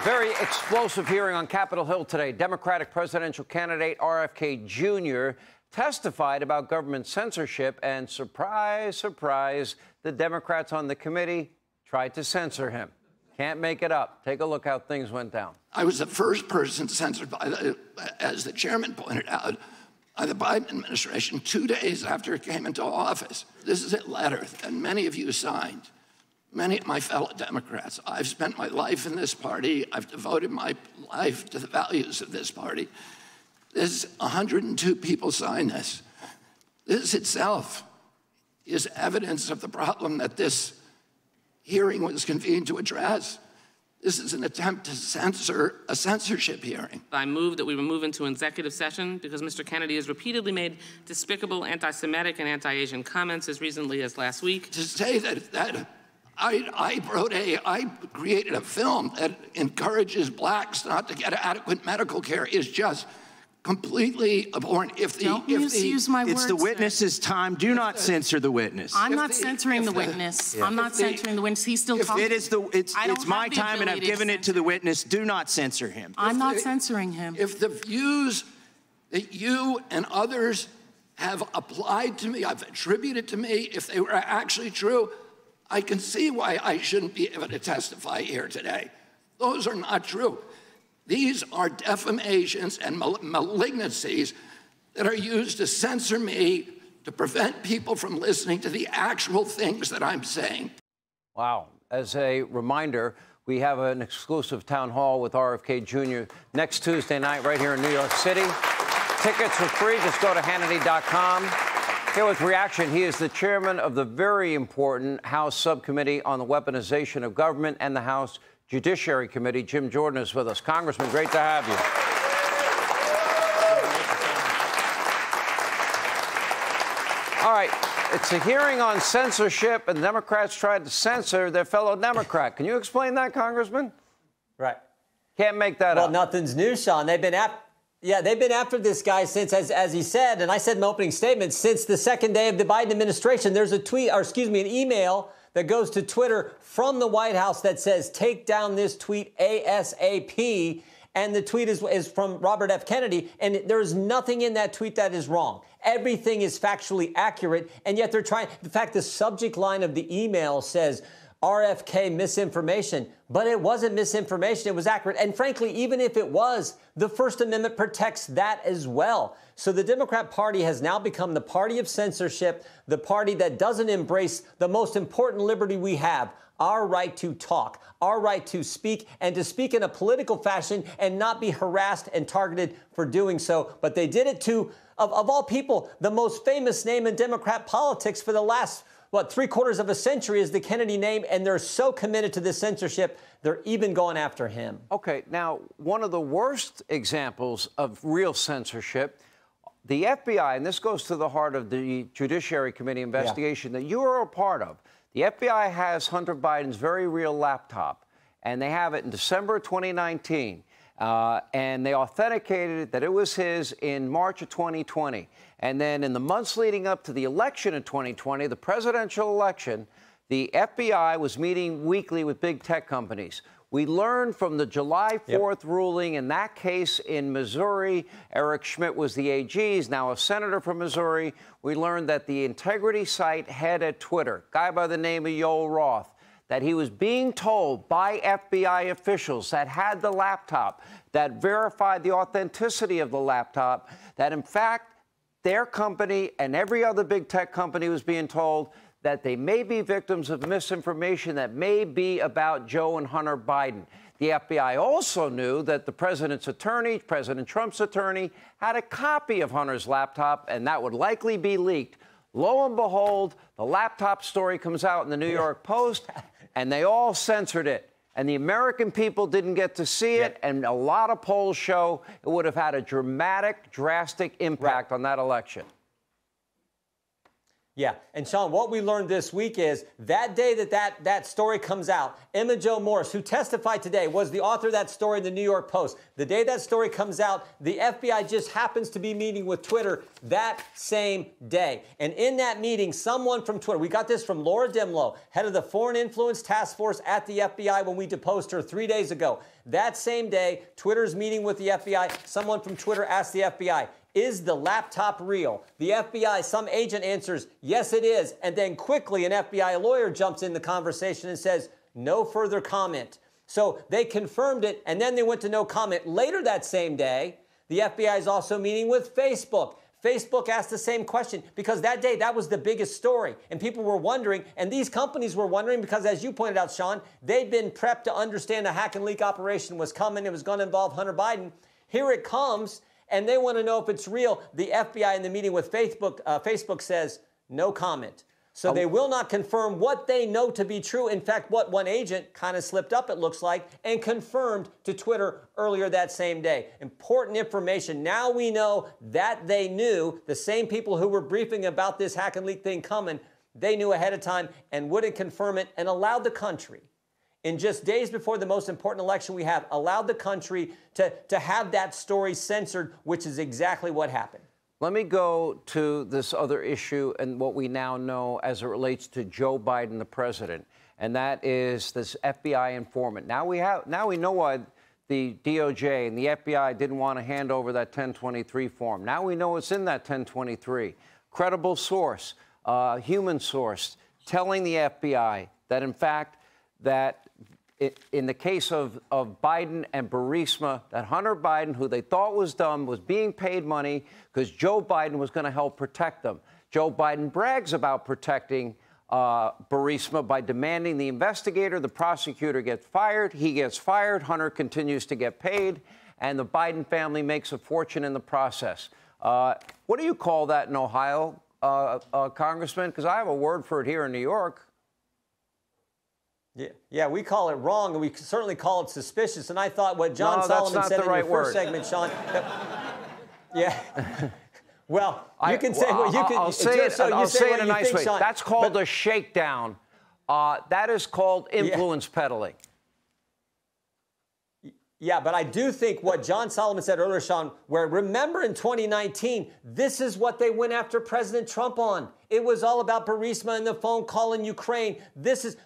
Very explosive hearing on Capitol Hill today. Democratic presidential candidate RFK Jr. testified about government censorship, and surprise, surprise, the Democrats on the committee tried to censor him. Can't make it up. Take a look how things went down. I was the first person censored by as the chairman pointed out, by the Biden administration 2 days after it came into office. This is a letter that many of you signed. Many of my fellow Democrats. I've spent my life in this party. I've devoted my life to the values of this party. There's 102 people signed this. This itself is evidence of the problem that this hearing was convened to address. This is an attempt to censor a censorship hearing. I move that we move into executive session because Mr. Kennedy has repeatedly made despicable anti-Semitic and anti-Asian comments as recently as last week. To say that I created a film that encourages blacks not to get adequate medical care is just completely abhorrent. Don't misuse my words. It's the witness's time. Do not censor the witness. I'm not censoring the witness. I'm not censoring the witness. He's still talking. It's my time, and I've given it to the witness. Do not censor him. I'm not censoring him. If the views that you and others have applied to me, I've attributed to me, if they were actually true, I can see why I shouldn't be able to testify here today. Those are not true. These are defamations and malignancies that are used to censor me, to prevent people from listening to the actual things that I'm saying. Wow. As a reminder, we have an exclusive town hall with RFK Jr. next Tuesday night right here in New York City. Tickets are free. Just go to Hannity.com. Here with reaction, he is the chairman of the very important House Subcommittee on the Weaponization of Government and the House Judiciary Committee. Jim Jordan is with us. Congressman, great to have you. All right, it's a hearing on censorship, and Democrats tried to censor their fellow Democrat. Can you explain that, Congressman? Right. Can't make that up. Well, nothing's new, Sean. They've been after this guy since, as he said, and I said in my opening statement, since the second day of the Biden administration. There's a tweet, or excuse me, an email that goes to Twitter from the White House that says, take down this tweet ASAP. And the tweet is from Robert F. Kennedy. And there's nothing in that tweet that is wrong. Everything is factually accurate. And yet they're trying. In fact, the subject line of the email says, RFK misinformation, but it wasn't misinformation. It was accurate. And frankly, even if it was, the First Amendment protects that as well. So the Democrat Party has now become the party of censorship, the party that doesn't embrace the most important liberty we have, our right to talk, our right to speak, and to speak in a political fashion and not be harassed and targeted for doing so. But they did it to, of all people, the most famous name in Democrat politics for the last three-quarters of a century is the Kennedy name, and they're so committed to this censorship, they're even going after him. Okay, now, one of the worst examples of real censorship, the FBI, and this goes to the heart of the Judiciary Committee investigation that you are a part of. The FBI has Hunter Biden's very real laptop, and they have it in December 2019. And they authenticated that it was his in March of 2020. And then in the months leading up to the election in 2020, the presidential election, the FBI was meeting weekly with big tech companies. We learned from the July 4th ruling in that case in Missouri. Eric Schmidt was the AG, he's now a senator from Missouri. We learned that the integrity site head at Twitter, guy by the name of Yoel Roth, that he was being told by FBI officials that had the laptop, that verified the authenticity of the laptop, that in fact their company and every other big tech company was being told that they may be victims of misinformation that may be about Joe and Hunter Biden. The FBI also knew that the president's attorney, President Trump's attorney, had a copy of Hunter's laptop, and that would likely be leaked. Lo and behold, the laptop story comes out in the New York Post, and they all censored it. And the American people didn't get to see it, and a lot of polls show it would have had a dramatic, drastic impact on that election. Yeah, and Sean, what we learned this week is that day that story comes out, Emma Jo Morris, who testified today, was the author of that story in the New York Post. The day that story comes out, the FBI just happens to be meeting with Twitter that same day. And in that meeting, someone from Twitter, we got this from Laura Dimlow, head of the Foreign Influence Task Force at the FBI when we deposed her 3 days ago. That same day, Twitter's meeting with the FBI. Someone from Twitter asked the FBI, is the laptop real? The FBI, some agent answers, yes, it is. And then quickly an FBI lawyer jumps in the conversation and says, no further comment. So they confirmed it, and then they went to no comment. Later that same day, the FBI is also meeting with Facebook. Facebook asked the same question because that day, that was the biggest story. And people were wondering, and these companies were wondering because, as you pointed out, Sean, they'd been prepped to understand a hack and leak operation was coming. It was going to involve Hunter Biden. Here it comes. And they want to know if it's real. The FBI in the meeting with Facebook says no comment. So they will not confirm what they know to be true. In fact, what one agent kind of slipped up, it looks like, and confirmed to Twitter earlier that same day. Important information. Now we know that they knew, the same people who were briefing about this hack and leak thing coming, they knew ahead of time and wouldn't confirm it and allowed the country, in just days before the most important election we have, allowed the country to have that story censored, which is exactly what happened. Let me go to this other issue and what we now know as it relates to Joe Biden, the president, and that is this FBI informant. Now we know why the DOJ and the FBI didn't want to hand over that 1023 form. Now we know it's in that 1023. Credible source, human source, telling the FBI that, in fact, that in the case of Biden and Burisma, that Hunter Biden, who they thought was dumb, was being paid money because Joe Biden was going to help protect them. Joe Biden brags about protecting Burisma by demanding the investigator, the prosecutor gets fired, he gets fired, Hunter continues to get paid, and the Biden family makes a fortune in the process. What do you call that in Ohio, Congressman? Because I have a word for it here in New York. Yeah, we call it wrong, and we certainly call it suspicious. And I thought what John Solomon said in your first segment, Sean. Yeah. Well, you can say what you can. I'll say it in a nice way. That's called a shakedown. That is called influence peddling. Yeah, but I do think what John Solomon said earlier, Sean, where remember in 2019, this is what they went after President Trump on. It was all about Burisma and the phone call in Ukraine.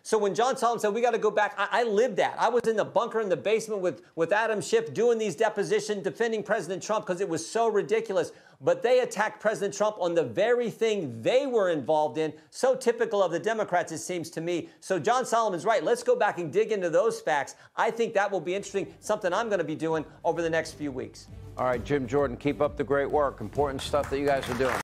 So when John Solomon said, we got to go back, I lived that. I was in the bunker in the basement with Adam Schiff doing these depositions, defending President Trump because it was so ridiculous. But they attacked President Trump on the very thing they were involved in. So typical of the Democrats, it seems to me. So John Solomon's right. Let's go back and dig into those facts. I think that will be interesting, something I'm going to be doing over the next few weeks. All right, Jim Jordan, keep up the great work. Important stuff that you guys are doing.